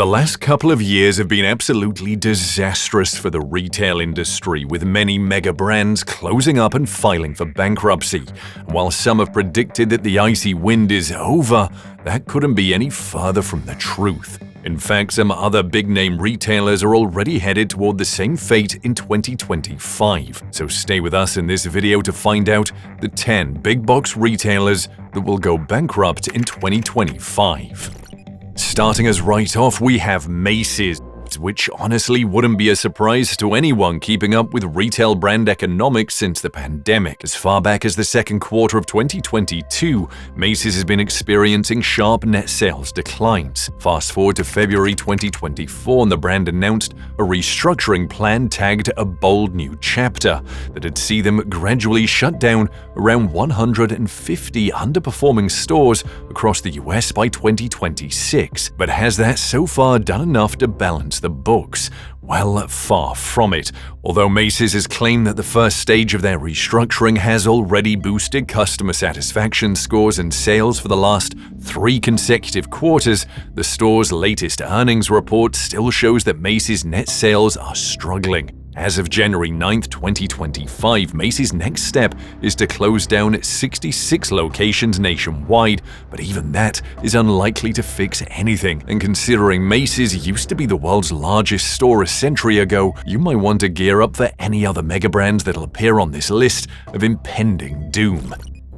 The last couple of years have been absolutely disastrous for the retail industry, with many mega brands closing up and filing for bankruptcy. While some have predicted that the icy wind is over, that couldn't be any further from the truth. In fact, some other big-name retailers are already headed toward the same fate in 2025. So stay with us in this video to find out the 10 big-box retailers that will go bankrupt in 2025. Starting us right off, we have Macys, which honestly wouldn't be a surprise to anyone keeping up with retail brand economics since the pandemic. As far back as the second quarter of 2022, Macys has been experiencing sharp net sales declines. Fast forward to February 2024, and the brand announced a restructuring plan tagged a bold new chapter that'd see them gradually shut down around 150 underperforming stores across the US by 2026. But has that so far done enough to balance the books? Well, far from it. Although Macys has claimed that the first stage of their restructuring has already boosted customer satisfaction scores and sales for the last 3 consecutive quarters, the store's latest earnings report still shows that Macys' net sales are struggling. As of January 9, 2025, Macys' next step is to close down 66 locations nationwide, but even that is unlikely to fix anything. And considering Macys used to be the world's largest store a century ago, you might want to gear up for any other mega brands that'll appear on this list of impending doom.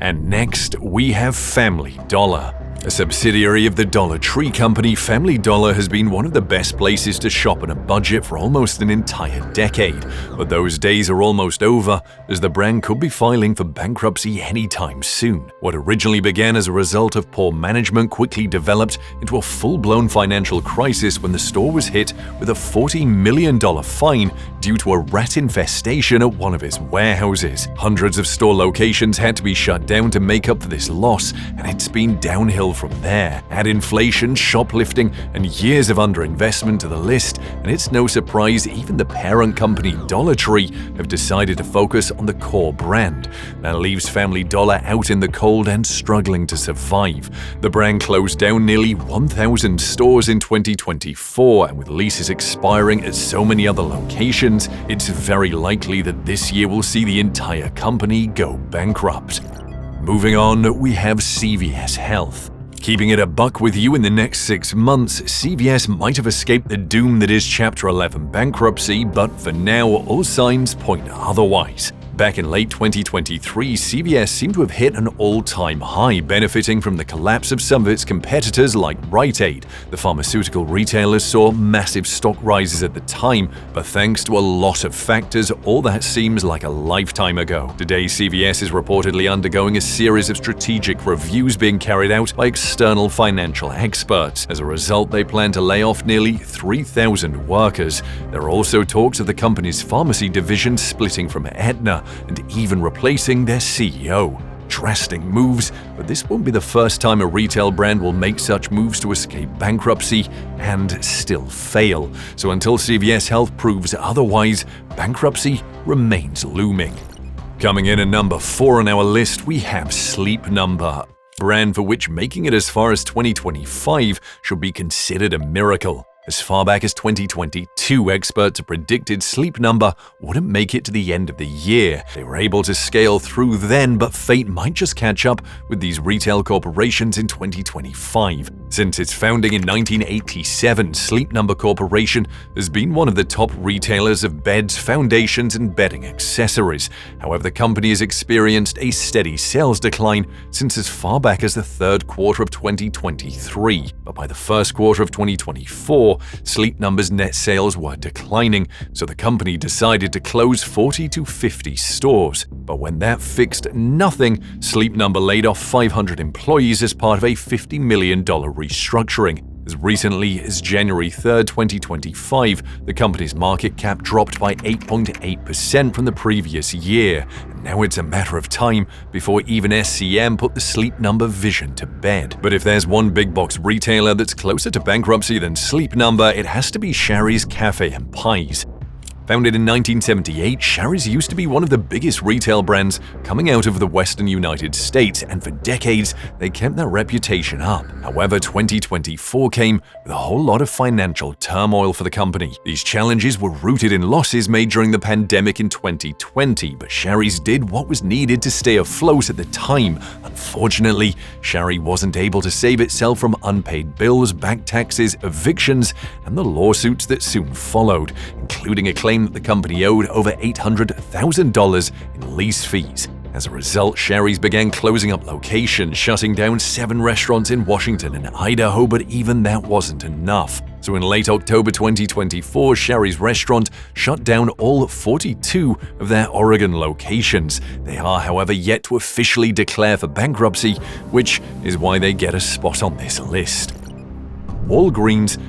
And next, we have Family Dollar. A subsidiary of the Dollar Tree company, Family Dollar has been one of the best places to shop on a budget for almost an entire decade. But those days are almost over, as the brand could be filing for bankruptcy anytime soon. What originally began as a result of poor management quickly developed into a full-blown financial crisis when the store was hit with a $40 million fine due to a rat infestation at one of its warehouses. Hundreds of store locations had to be shut down to make up for this loss, and it's been downhill from there. Add inflation, shoplifting, and years of underinvestment to the list, and it's no surprise even the parent company Dollar Tree have decided to focus on the core brand. That leaves Family Dollar out in the cold and struggling to survive. The brand closed down nearly 1,000 stores in 2024, and with leases expiring at so many other locations, it's very likely that this year will see the entire company go bankrupt. Moving on, we have CVS Health. Keeping it a buck with you, in the next 6 months, CVS might have escaped the doom that is Chapter 11 bankruptcy, but for now, all signs point otherwise. Back in late 2023, CVS seemed to have hit an all-time high, benefiting from the collapse of some of its competitors like Rite Aid. The pharmaceutical retailers saw massive stock rises at the time, but thanks to a lot of factors, all that seems like a lifetime ago. Today, CVS is reportedly undergoing a series of strategic reviews being carried out by external financial experts. As a result, they plan to lay off nearly 3,000 workers. There are also talks of the company's pharmacy division splitting from Aetna and even replacing their CEO. Drastic moves, but this won't be the first time a retail brand will make such moves to escape bankruptcy and still fail. So until CVS Health proves otherwise, bankruptcy remains looming. Coming in at number 4 on our list, we have Sleep Number, a brand for which making it as far as 2025 should be considered a miracle. As far back as 2022, experts predicted Sleep Number wouldn't make it to the end of the year. They were able to scale through then, but fate might just catch up with these retail corporations in 2025. Since its founding in 1987, Sleep Number Corporation has been one of the top retailers of beds, foundations, and bedding accessories. However, the company has experienced a steady sales decline since as far back as the third quarter of 2023. But by the first quarter of 2024, Sleep Number's net sales were declining, so the company decided to close 40 to 50 stores. But when that fixed nothing, Sleep Number laid off 500 employees as part of a $50 million restructuring. As recently as January 3, 2025, the company's market cap dropped by 8.8% from the previous year, and now it's a matter of time before even SCM put the Sleep Number vision to bed. But if there's one big box retailer that's closer to bankruptcy than Sleep Number, it has to be Shers Cafe and Pies. Founded in 1978, Shers used to be one of the biggest retail brands coming out of the western United States, and for decades, they kept that reputation up. However, 2024 came with a whole lot of financial turmoil for the company. These challenges were rooted in losses made during the pandemic in 2020, but Shers did what was needed to stay afloat at the time. Unfortunately, Shers wasn't able to save itself from unpaid bills, back taxes, evictions, and the lawsuits that soon followed, including a claim that the company owed over $800,000 in lease fees. As a result, Shers began closing up locations, shutting down 7 restaurants in Washington and Idaho, but even that wasn't enough. So in late October 2024, Shers Restaurant shut down all 42 of their Oregon locations. They are, however, yet to officially declare for bankruptcy, which is why they get a spot on this list. Walgreens.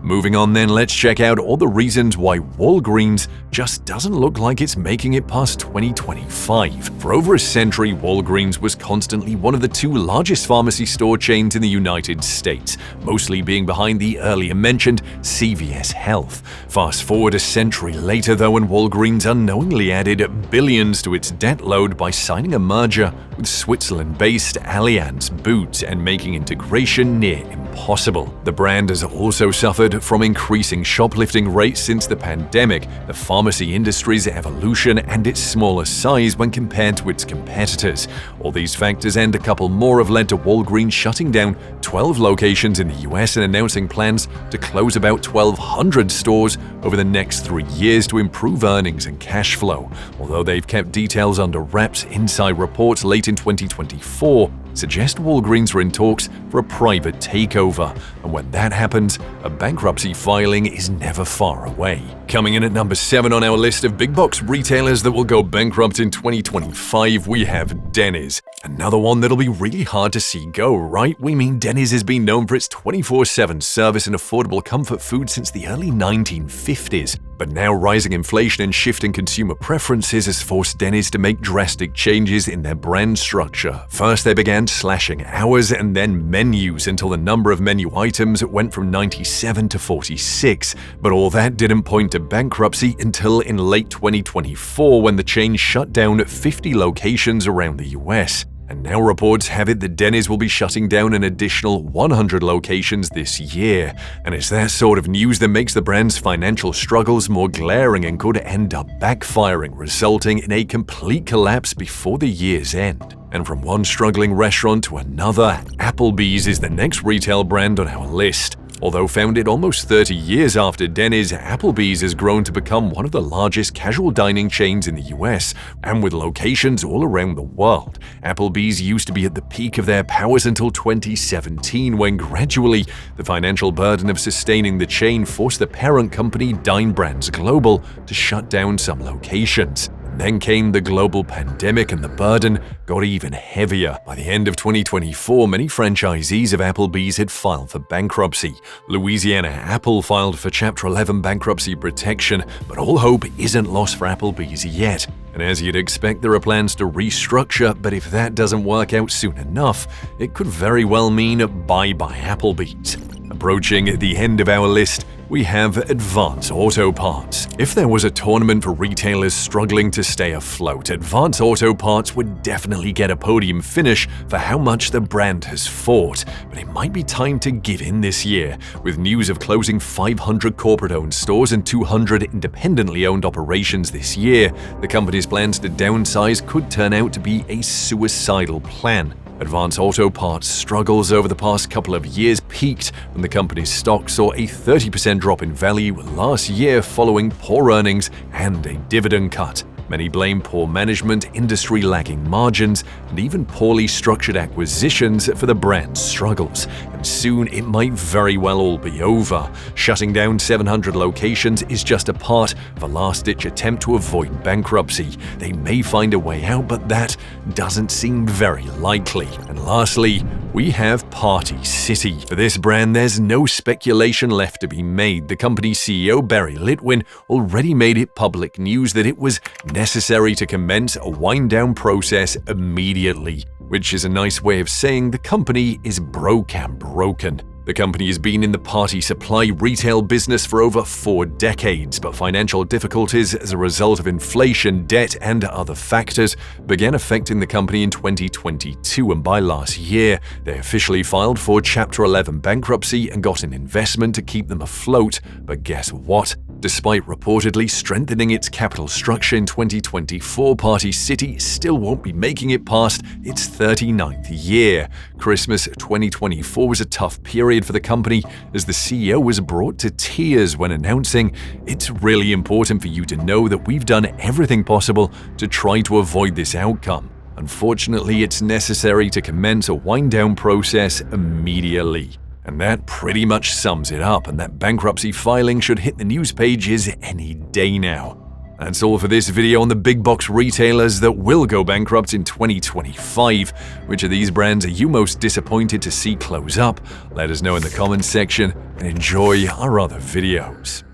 Moving on then, let's check out all the reasons why Walgreens just doesn't look like it's making it past 2025. For over a century, Walgreens was constantly one of the 2 largest pharmacy store chains in the United States, mostly being behind the earlier mentioned CVS Health. Fast forward a century later though, and Walgreens unknowingly added billions to its debt load by signing a merger with Switzerland-based Allianz Boots and making integration near impossible. The brand has also suffered from increasing shoplifting rates since the pandemic, the pharmacy industry's evolution, and its smaller size when compared to its competitors. All these factors and a couple more have led to Walgreens shutting down 12 locations in the US and announcing plans to close about 1,200 stores over the next 3 years to improve earnings and cash flow. Although they've kept details under wraps, inside reports late in 2024 suggest Walgreens are in talks for a private takeover, and when that happens, a bankruptcy filing is never far away. Coming in at number 7 on our list of big box retailers that will go bankrupt in 2025, we have Denny's. Another one that'll be really hard to see go, right? We mean Denny's has been known for its 24/7 service and affordable comfort food since the early 1950s. But now rising inflation and shifting consumer preferences has forced Denny's to make drastic changes in their brand structure. First, they began slashing hours and then menus until the number of menu items went from 97 to 46. But all that didn't point to bankruptcy until in late 2024 when the chain shut down 50 locations around the US. And now reports have it that Denny's will be shutting down an additional 100 locations this year. And it's that sort of news that makes the brand's financial struggles more glaring and could end up backfiring, resulting in a complete collapse before the year's end. And from one struggling restaurant to another, Applebees is the next retail brand on our list. Although founded almost 30 years after Denny's, Applebees has grown to become one of the largest casual dining chains in the US, and with locations all around the world. Applebees used to be at the peak of their powers until 2017, when gradually the financial burden of sustaining the chain forced the parent company Dine Brands Global to shut down some locations. Then came the global pandemic and the burden got even heavier. By the end of 2024, many franchisees of Applebee's had filed for bankruptcy. Louisiana Apple filed for Chapter 11 bankruptcy protection, but all hope isn't lost for Applebee's yet. And as you'd expect, there are plans to restructure, but if that doesn't work out soon enough, it could very well mean bye-bye Applebee's. Approaching the end of our list, we have Advance Auto Parts. If there was a tournament for retailers struggling to stay afloat, Advance Auto Parts would definitely get a podium finish for how much the brand has fought. But it might be time to give in this year. With news of closing 500 corporate-owned stores and 200 independently owned operations this year, the company's plans to downsize could turn out to be a suicidal plan. Advance Auto Parts' struggles over the past couple of years peaked when the company's stock saw a 30% drop in value last year following poor earnings and a dividend cut. Many blame poor management, industry-lagging margins, and even poorly structured acquisitions for the brand's struggles. And soon it might very well all be over. Shutting down 700 locations is just a part of a last-ditch attempt to avoid bankruptcy. They may find a way out, but that doesn't seem very likely. And lastly, we have Party City. For this brand, there's no speculation left to be made. The company's CEO, Barry Litwin, already made it public news that it was necessary to commence a wind-down process immediately, which is a nice way of saying the company is broke and broken. The company has been in the party supply retail business for over 4 decades, but financial difficulties as a result of inflation, debt, and other factors began affecting the company in 2022, and by last year, they officially filed for Chapter 11 bankruptcy and got an investment to keep them afloat. But guess what? Despite reportedly strengthening its capital structure in 2024, Party City still won't be making it past its 39th year. Christmas 2024 was a tough period for the company as the CEO was brought to tears when announcing, "It's really important for you to know that we've done everything possible to try to avoid this outcome. Unfortunately, it's necessary to commence a wind-down process immediately." And that pretty much sums it up, and that bankruptcy filing should hit the news pages any day now. That's all for this video on the big box retailers that will go bankrupt in 2025. Which of these brands are you most disappointed to see close up? Let us know in the comments section and enjoy our other videos.